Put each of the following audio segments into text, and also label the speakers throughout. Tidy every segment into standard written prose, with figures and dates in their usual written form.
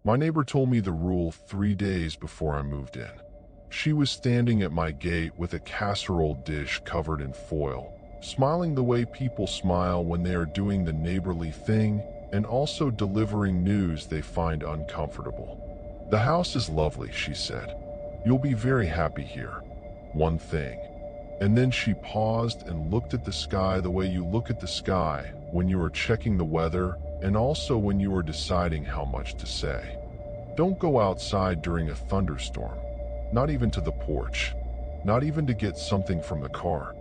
Speaker 1: My neighbor told me the rule 3 days before I moved in. She was standing at my gate with a casserole dish covered in foil, smiling the way people smile when they are doing the neighborly thing, and also delivering news they find uncomfortable. "The house is lovely," she said. "You'll be very happy here. One thing." And then she paused and looked at the sky the way you look at the sky when you are checking the weather and also when you are deciding how much to say. "Don't go outside during a thunderstorm, not even to the porch, not even to get something from the car."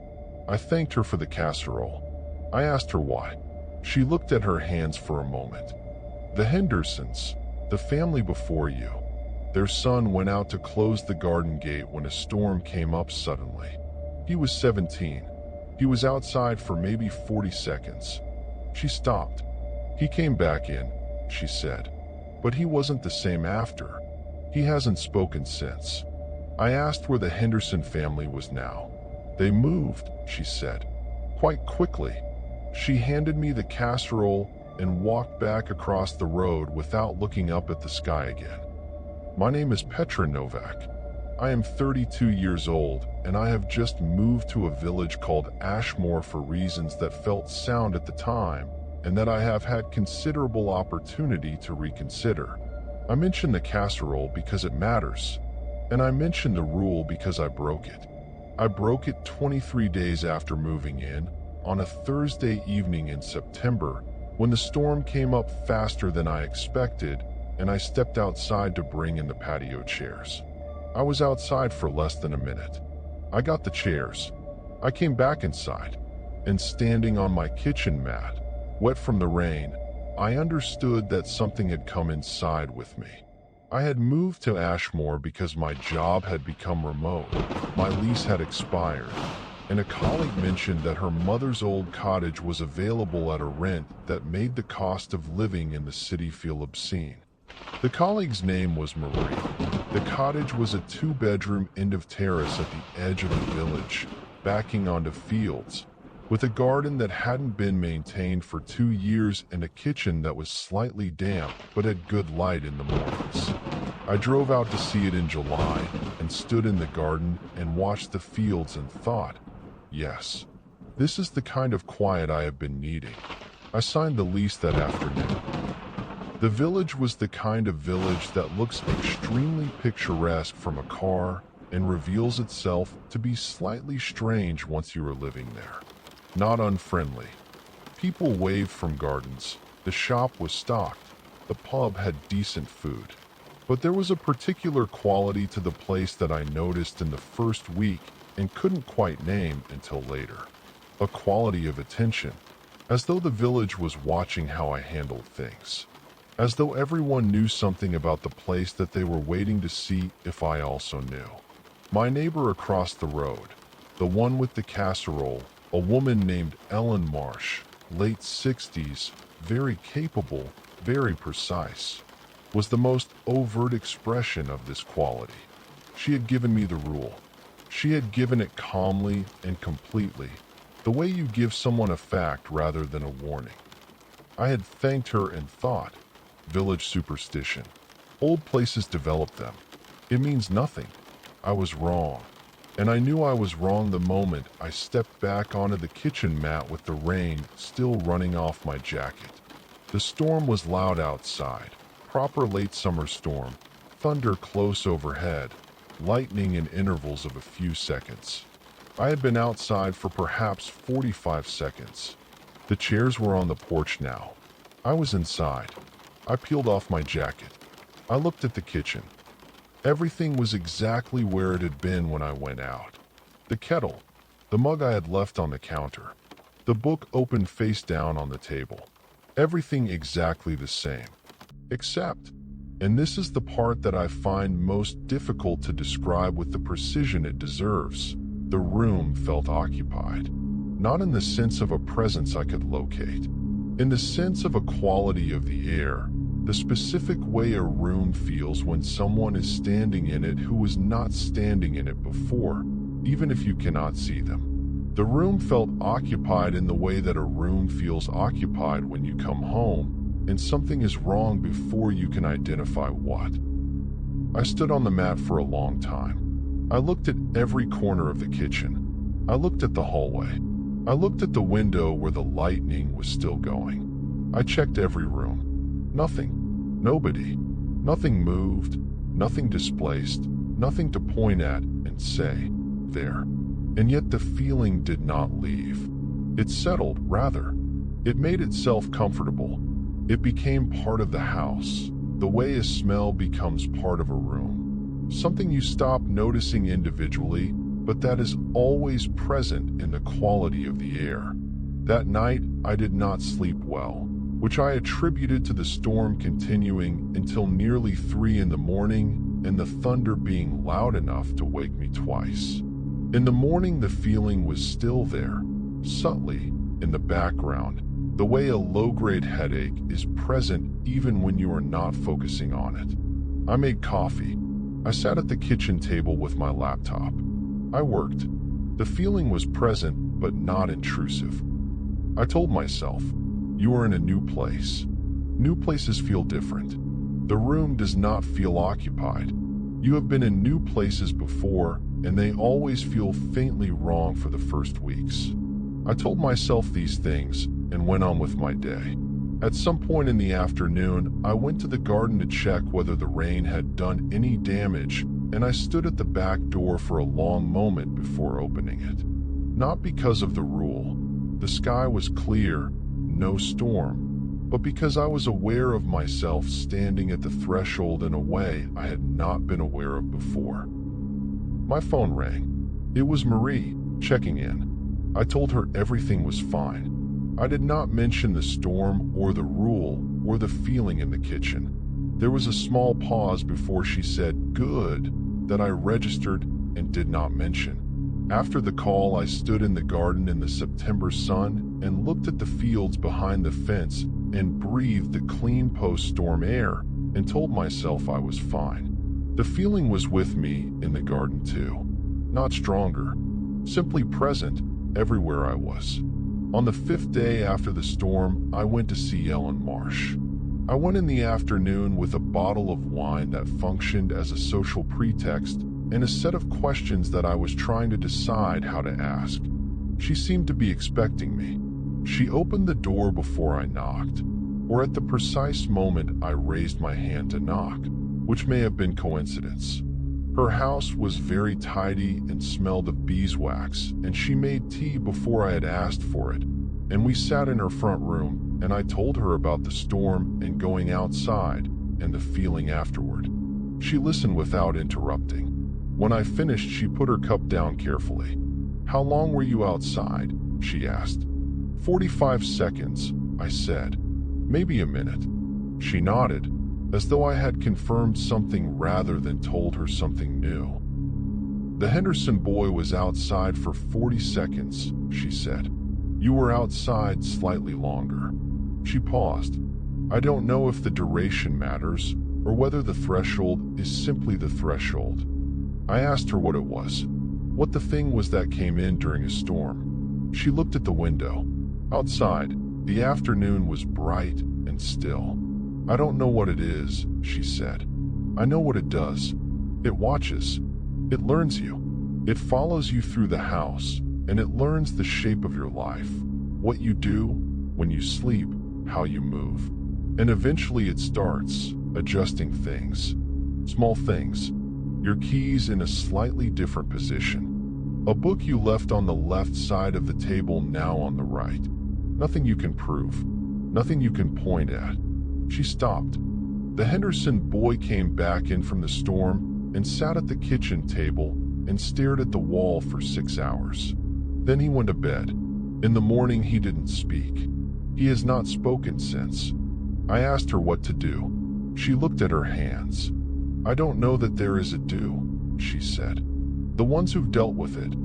Speaker 1: I thanked her for the casserole. I asked her why. She looked at her hands for a moment. "The Hendersons, the family before you, their son went out to close the garden gate when a storm came up suddenly. He was 17. He was outside for maybe 40 seconds. She stopped. He came back in," she said. "But he wasn't the same after. He hasn't spoken since." I asked where the Henderson family was now. "They moved," she said, "quite quickly." She handed me the casserole and walked back across the road without looking up at the sky again. "My name is Petra Novak. I am 32 years old, and I have just moved to a village called Ashmore for reasons that felt sound at the time, and that I have had considerable opportunity to reconsider. I mention the casserole because it matters, and I mention the rule because I broke it. I broke it 23 days after moving in, on a Thursday evening in September, when the storm came up faster than I expected, and I stepped outside to bring in the patio chairs. I was outside for less than a minute. I got the chairs. I came back inside, and standing on my kitchen mat, wet from the rain, I understood that something had come inside with me. I had moved to Ashmore because my job had become remote, my lease had expired, and a colleague mentioned that her mother's old cottage was available at a rent that made the cost of living in the city feel obscene. The colleague's name was Marie. The cottage was a 2-bedroom end-of-terrace at the edge of the village, backing onto fields, with a garden that hadn't been maintained for 2 years and a kitchen that was slightly damp but had good light in the mornings. I drove out to see it in July and stood in the garden and watched the fields and thought, yes, this is the kind of quiet I have been needing. I signed the lease that afternoon. The village was the kind of village that looks extremely picturesque from a car and reveals itself to be slightly strange once you are living there. Not unfriendly. People waved from gardens. The shop was stocked. The pub had decent food. But there was a particular quality to the place that I noticed in the first week and couldn't quite name until later. A quality of attention, as though the village was watching how I handled things. As though everyone knew something about the place that they were waiting to see if I also knew. My neighbor across the road, the one with the casserole, a woman named Ellen Marsh, late 60s, very capable, very precise, was the most overt expression of this quality. She had given me the rule. She had given it calmly and completely, the way you give someone a fact rather than a warning. I had thanked her and thought, village superstition. Old places develop them. It means nothing. I was wrong. And I knew I was wrong the moment I stepped back onto the kitchen mat with the rain still running off my jacket. The storm was loud outside, proper late summer storm, thunder close overhead, lightning in intervals of a few seconds. I had been outside for perhaps 45 seconds. The chairs were on the porch now. I was inside. I peeled off my jacket. I looked at the kitchen. Everything was exactly where it had been when I went out. The kettle, the mug I had left on the counter, the book open face down on the table. Everything exactly the same. Except, and this is the part that I find most difficult to describe with the precision it deserves, the room felt occupied. Not in the sense of a presence I could locate. In the sense of a quality of the air, the specific way a room feels when someone is standing in it who was not standing in it before, even if you cannot see them. The room felt occupied in the way that a room feels occupied when you come home, and something is wrong before you can identify what. I stood on the mat for a long time. I looked at every corner of the kitchen. I looked at the hallway. I looked at the window where the lightning was still going. I checked every room. Nothing. Nobody. Nothing moved. Nothing displaced. Nothing to point at and say, there. And yet the feeling did not leave. It settled, rather. It made itself comfortable. It became part of the house, the way a smell becomes part of a room. Something you stop noticing individually, but that is always present in the quality of the air. That night, I did not sleep well, which I attributed to the storm continuing until nearly 3 in the morning and the thunder being loud enough to wake me twice. In the morning, the feeling was still there, subtly, in the background, the way a low-grade headache is present even when you are not focusing on it. I made coffee. I sat at the kitchen table with my laptop. I worked. The feeling was present, but not intrusive. I told myself, you are in a new place. New places feel different. The room does not feel occupied. You have been in new places before, and they always feel faintly wrong for the first weeks. I told myself these things and went on with my day. At some point in the afternoon, I went to the garden to check whether the rain had done any damage, and I stood at the back door for a long moment before opening it. Not because of the rule. The sky was clear, no storm, but because I was aware of myself standing at the threshold in a way I had not been aware of before. My phone rang. It was Marie, checking in. I told her everything was fine. I did not mention the storm or the rule or the feeling in the kitchen. There was a small pause before she said, "Good," that I registered and did not mention. After the call, I stood in the garden in the September sun and looked at the fields behind the fence and breathed the clean post-storm air and told myself I was fine. The feeling was with me in the garden too. Not stronger, simply present everywhere I was. On the 5th day after the storm, I went to see Ellen Marsh. I went in the afternoon with a bottle of wine that functioned as a social pretext and a set of questions that I was trying to decide how to ask. She seemed to be expecting me. She opened the door before I knocked, or at the precise moment I raised my hand to knock, which may have been coincidence. Her house was very tidy and smelled of beeswax, and she made tea before I had asked for it, and we sat in her front room, and I told her about the storm and going outside and the feeling afterward. She listened without interrupting. When I finished, she put her cup down carefully. "How long were you outside?" she asked. 45 seconds, I said. "Maybe a minute." She nodded, as though I had confirmed something rather than told her something new. "The Henderson boy was outside for 40 seconds, she said. "You were outside slightly longer." She paused. I don't know if the duration matters, or whether the threshold is simply the threshold. I asked her what it was, what the thing was that came in during a storm. She looked at the window. Outside, the afternoon was bright and still. "I don't know what it is," she said. "I know what it does. It watches. It learns you. It follows you through the house, and it learns the shape of your life, what you do, when you sleep, how you move. And eventually it starts adjusting things. Small things. Your keys in a slightly different position. A book you left on the left side of the table now on the right. Nothing you can prove. Nothing you can point at." She stopped. The Henderson boy came back in from the storm and sat at the kitchen table and stared at the wall for 6 hours. Then he went to bed. In the morning he didn't speak. He has not spoken since. I asked her what to do. She looked at her hands. "I don't know that there is a do," she said. "The ones who've dealt with it,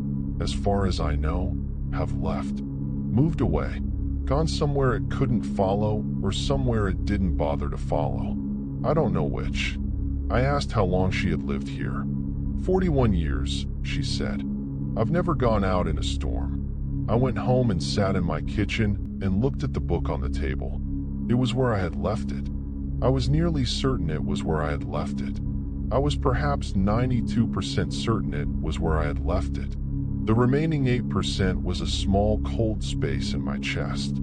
Speaker 1: as far as I know, have left. Moved away. Gone somewhere it couldn't follow or somewhere it didn't bother to follow. I don't know which." I asked how long she had lived here. 41 years, she said. "I've never gone out in a storm." I went home and sat in my kitchen and looked at the book on the table. It was where I had left it. I was nearly certain it was where I had left it. I was perhaps 92% certain it was where I had left it. The remaining 8% was a small cold space in my chest.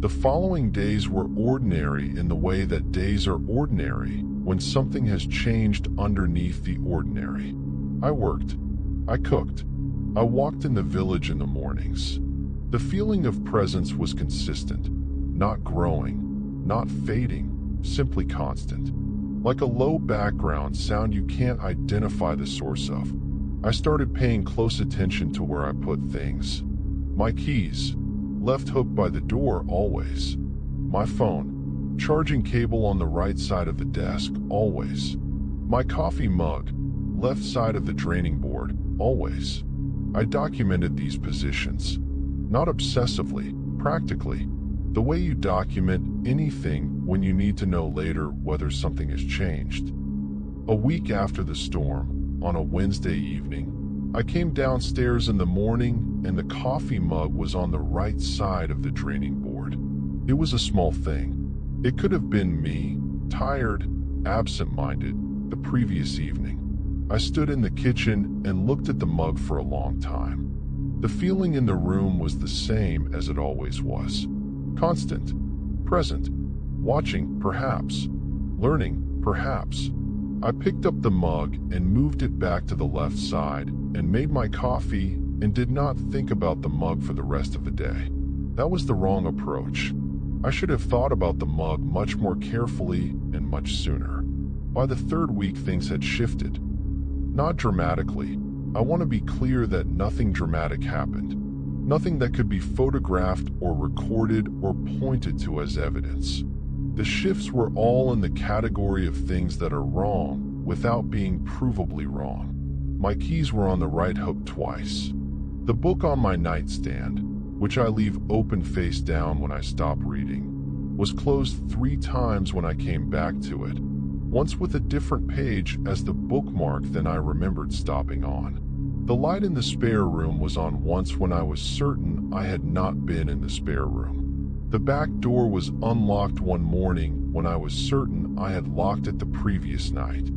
Speaker 1: The following days were ordinary in the way that days are ordinary when something has changed underneath the ordinary. I worked. I cooked. I walked in the village in the mornings. The feeling of presence was consistent, not growing, not fading, simply constant. Like a low background sound you can't identify the source of. I started paying close attention to where I put things. My keys, left hooked by the door always. My phone, charging cable on the right side of the desk always. My coffee mug, left side of the draining board always. I documented these positions. Not obsessively, practically, the way you document anything when you need to know later whether something has changed. A week after the storm, on a Wednesday evening, I came downstairs in the morning and the coffee mug was on the right side of the draining board. It was a small thing. It could have been me, tired, absent-minded, the previous evening. I stood in the kitchen and looked at the mug for a long time. The feeling in the room was the same as it always was. Constant, present, watching, perhaps, learning, perhaps. I picked up the mug and moved it back to the left side and made my coffee and did not think about the mug for the rest of the day. That was the wrong approach. I should have thought about the mug much more carefully and much sooner. By the third week, things had shifted. Not dramatically. I want to be clear that nothing dramatic happened. Nothing that could be photographed or recorded or pointed to as evidence. The shifts were all in the category of things that are wrong without being provably wrong. My keys were on the right hook twice. The book on my nightstand, which I leave open face down when I stop reading, was closed 3 times when I came back to it, once with a different page as the bookmark than I remembered stopping on. The light in the spare room was on once when I was certain I had not been in the spare room. The back door was unlocked one morning when I was certain I had locked it the previous night.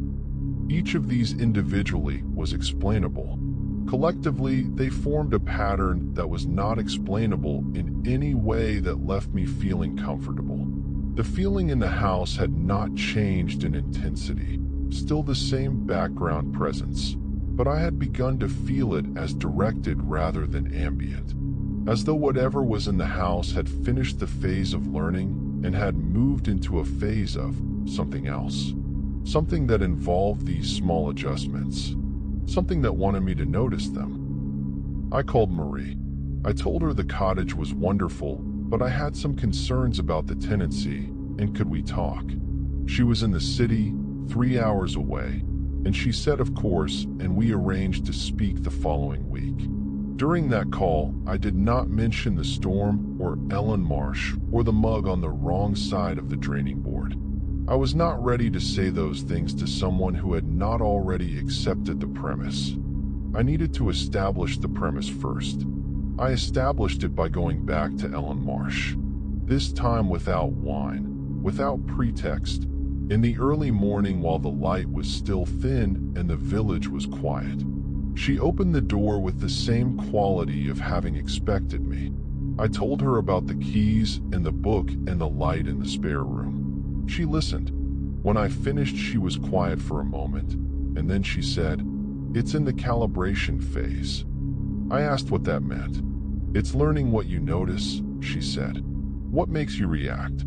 Speaker 1: Each of these individually was explainable. Collectively, they formed a pattern that was not explainable in any way that left me feeling comfortable. The feeling in the house had not changed in intensity, still the same background presence, but I had begun to feel it as directed rather than ambient, as though whatever was in the house had finished the phase of learning and had moved into a phase of something else, something that involved these small adjustments, something that wanted me to notice them. I called Marie. I told her the cottage was wonderful, but I had some concerns about the tenancy, and could we talk? She was in the city, 3 hours away, and she said of course, and we arranged to speak the following week. During that call, I did not mention the storm or Ellen Marsh or the mug on the wrong side of the draining board. I was not ready to say those things to someone who had not already accepted the premise. I needed to establish the premise first. I established it by going back to Ellen Marsh. This time without wine, without pretext, in the early morning while the light was still thin and the village was quiet. She opened the door with the same quality of having expected me. I told her about the keys and the book and the light in the spare room. She listened. When I finished, she was quiet for a moment, and then she said, "It's in the calibration phase." I asked what that meant. "It's learning what you notice," she said. "What makes you react.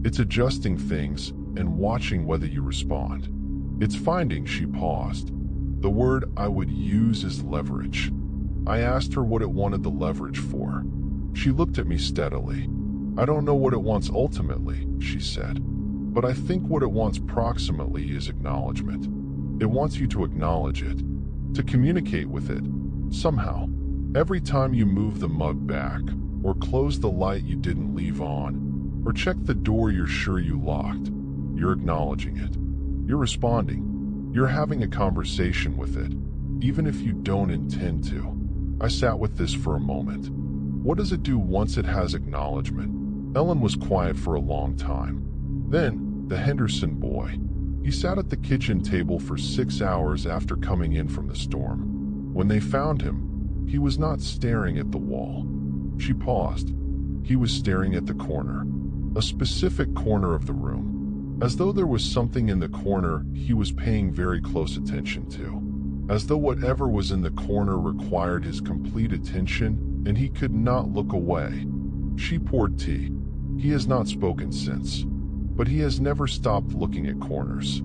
Speaker 1: It's adjusting things and watching whether you respond. It's finding," she paused. "The word I would use is leverage." I asked her what it wanted the leverage for. She looked at me steadily. "I don't know what it wants ultimately," she said, "but I think what it wants proximately is acknowledgement. It wants you to acknowledge it, to communicate with it, somehow. Every time you move the mug back, or close the light you didn't leave on, or check the door you're sure you locked, you're acknowledging it. You're responding. You're having a conversation with it, even if you don't intend to." I sat with this for a moment. What does it do once it has acknowledgement? Ellen was quiet for a long time. Then, the Henderson boy. He sat at the kitchen table for 6 hours after coming in from the storm. When they found him, he was not staring at the wall. She paused. He was staring at the corner, a specific corner of the room, as though there was something in the corner he was paying very close attention to, as though whatever was in the corner required his complete attention and he could not look away. She poured tea. He has not spoken since, but he has never stopped looking at corners.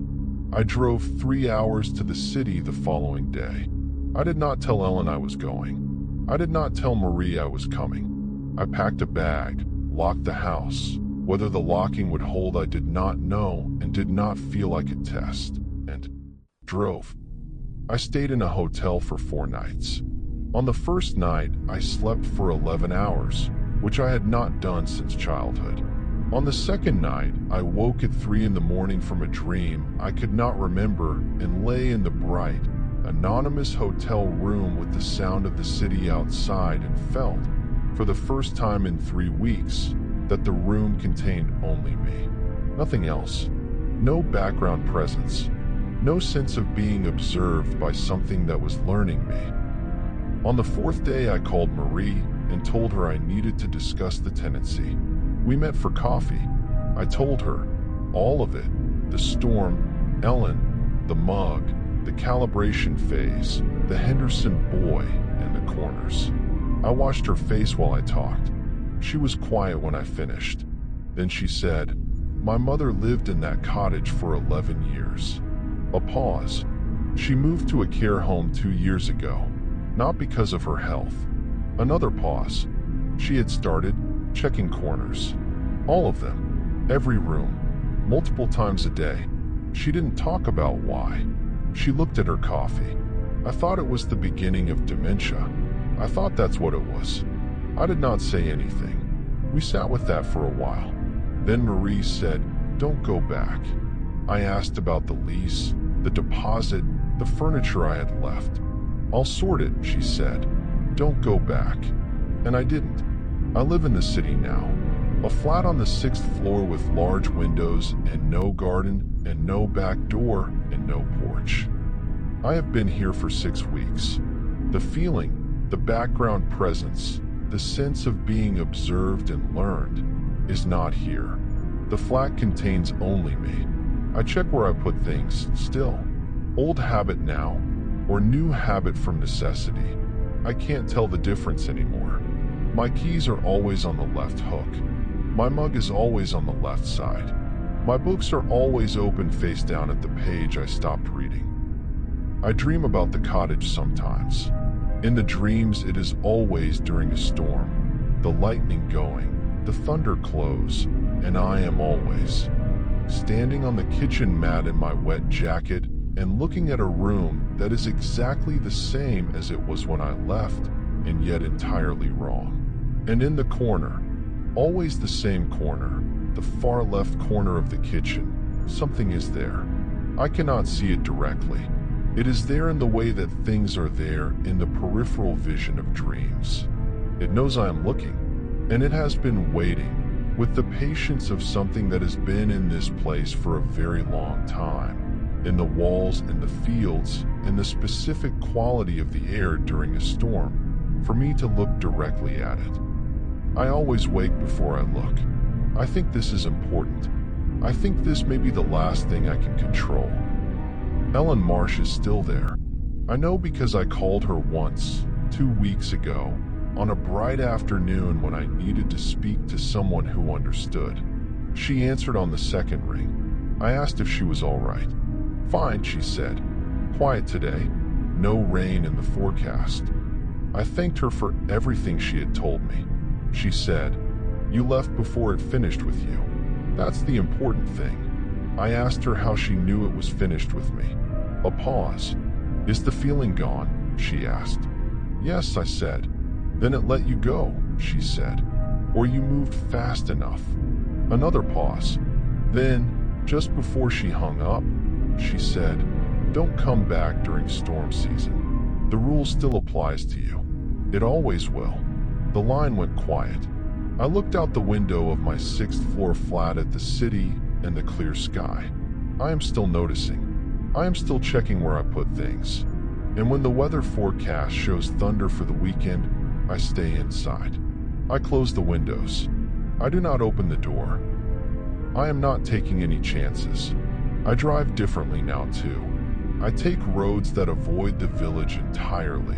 Speaker 1: I drove 3 hours to the city the following day. I did not tell Ellen I was going. I did not tell Marie I was coming. I packed a bag, locked the house. Whether the locking would hold I did not know and did not feel I could test, and drove. I stayed in a hotel for 4 nights. On the first night, I slept for 11 hours, which I had not done since childhood. On the second night, I woke at 3 in the morning from a dream I could not remember and lay in the bright, anonymous hotel room with the sound of the city outside and felt, for the first time in 3 weeks, that the room contained only me. Nothing else. No background presence. No sense of being observed by something that was learning me. On the 4th day, I called Marie and told her I needed to discuss the tenancy. We met for coffee. I told her all of it, the storm, Ellen, the mug, the calibration phase, the Henderson boy, and the corners. I watched her face while I talked. She was quiet when I finished. Then she said, "My mother lived in that cottage for 11 years. A pause. She moved to a care home 2 years ago, not because of her health. Another pause. She had started checking corners. All of them. Every room. Multiple times a day. She didn't talk about why. She looked at her coffee. I thought it was the beginning of dementia. I thought that's what it was. I did not say anything. We sat with that for a while. Then Marie said, 'Don't go back.' I asked about the lease, the deposit, the furniture I had left. 'I'll sort it,' she said. 'Don't go back.' And I didn't. I live in the city now. A flat on the 6th floor with large windows and no garden and no back door and no porch. I have been here for 6 weeks. The feeling, the background presence, the sense of being observed and learned is not here. The flat contains only me. I check where I put things, still. Old habit now, or new habit from necessity. I can't tell the difference anymore. My keys are always on the left hook. My mug is always on the left side. My books are always open face down at the page I stopped reading. I dream about the cottage sometimes. In the dreams, it is always during a storm, the lightning going, the thunder close, and I am always standing on the kitchen mat in my wet jacket and looking at a room that is exactly the same as it was when I left, and yet entirely wrong. And in the corner, always the same corner, the far left corner of the kitchen, something is there. I cannot see it directly. It is there in the way that things are there in the peripheral vision of dreams. It knows I am looking, and it has been waiting, with the patience of something that has been in this place for a very long time, in the walls and the fields, in the specific quality of the air during a storm, for me to look directly at it. I always wake before I look. I think this is important. I think this may be the last thing I can control. Ellen Marsh is still there. I know because I called her once, 2 weeks ago, on a bright afternoon when I needed to speak to someone who understood. She answered on the second ring. I asked if she was all right. "Fine," she said. "Quiet today. No rain in the forecast." I thanked her for everything she had told me. She said, "You left before it finished with you. That's the important thing." I asked her how she knew it was finished with me. A pause. "Is the feeling gone?" she asked. "Yes," I said. "Then it let you go," she said. "Or you moved fast enough." Another pause. Then, just before she hung up, she said, "Don't come back during storm season. The rule still applies to you. It always will." The line went quiet. I looked out the window of my sixth floor flat at the city and the clear sky. I am still noticing. I am still checking where I put things. And when the weather forecast shows thunder for the weekend, I stay inside. I close the windows. I do not open the door. I am not taking any chances. I drive differently now too. I take roads that avoid the village entirely,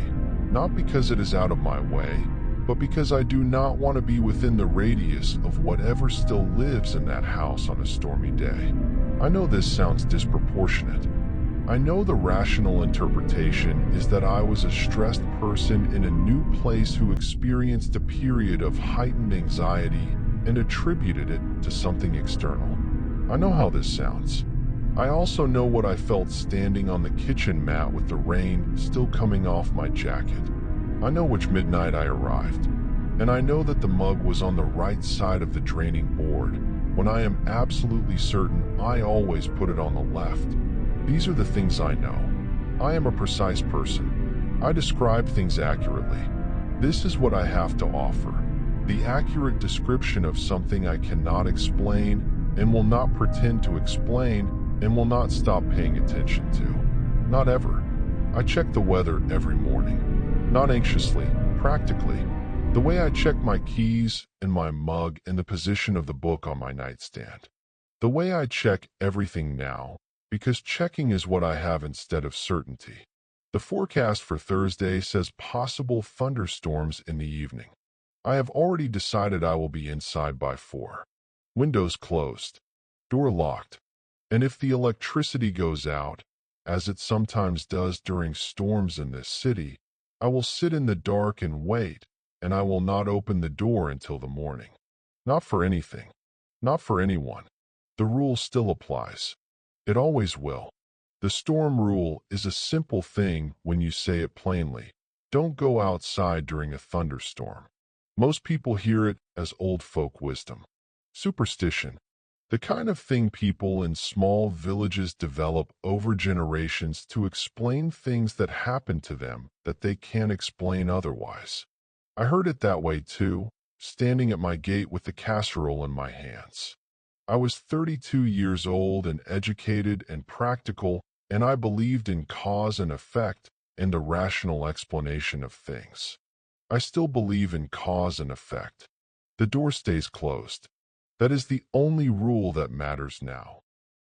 Speaker 1: not because it is out of my way, but because I do not want to be within the radius of whatever still lives in that house on a stormy day. I know this sounds disproportionate. I know the rational interpretation is that I was a stressed person in a new place who experienced a period of heightened anxiety and attributed it to something external. I know how this sounds. I also know what I felt standing on the kitchen mat with the rain still coming off my jacket. I know which midnight I arrived, and I know that the mug was on the right side of the draining board, when I am absolutely certain I always put it on the left. These are the things I know. I am a precise person. I describe things accurately. This is what I have to offer. The accurate description of something I cannot explain and will not pretend to explain and will not stop paying attention to. Not ever. I check the weather every morning. Not anxiously, practically, the way I check my keys and my mug and the position of the book on my nightstand. The way I check everything now, because checking is what I have instead of certainty. The forecast for Thursday says possible thunderstorms in the evening. I have already decided I will be inside by 4. Windows closed, door locked, and if the electricity goes out, as it sometimes does during storms in this city, I will sit in the dark and wait, and I will not open the door until the morning. Not for anything. Not for anyone. The rule still applies. It always will. The storm rule is a simple thing when you say it plainly. Don't go outside during a thunderstorm. Most people hear it as old folk wisdom. Superstition. The kind of thing people in small villages develop over generations to explain things that happen to them that they can't explain otherwise. I heard it that way too, standing at my gate with the casserole in my hands. I was 32 years old and educated and practical, and I believed in cause and effect and the rational explanation of things. I still believe in cause and effect. The door stays closed. That is the only rule that matters now.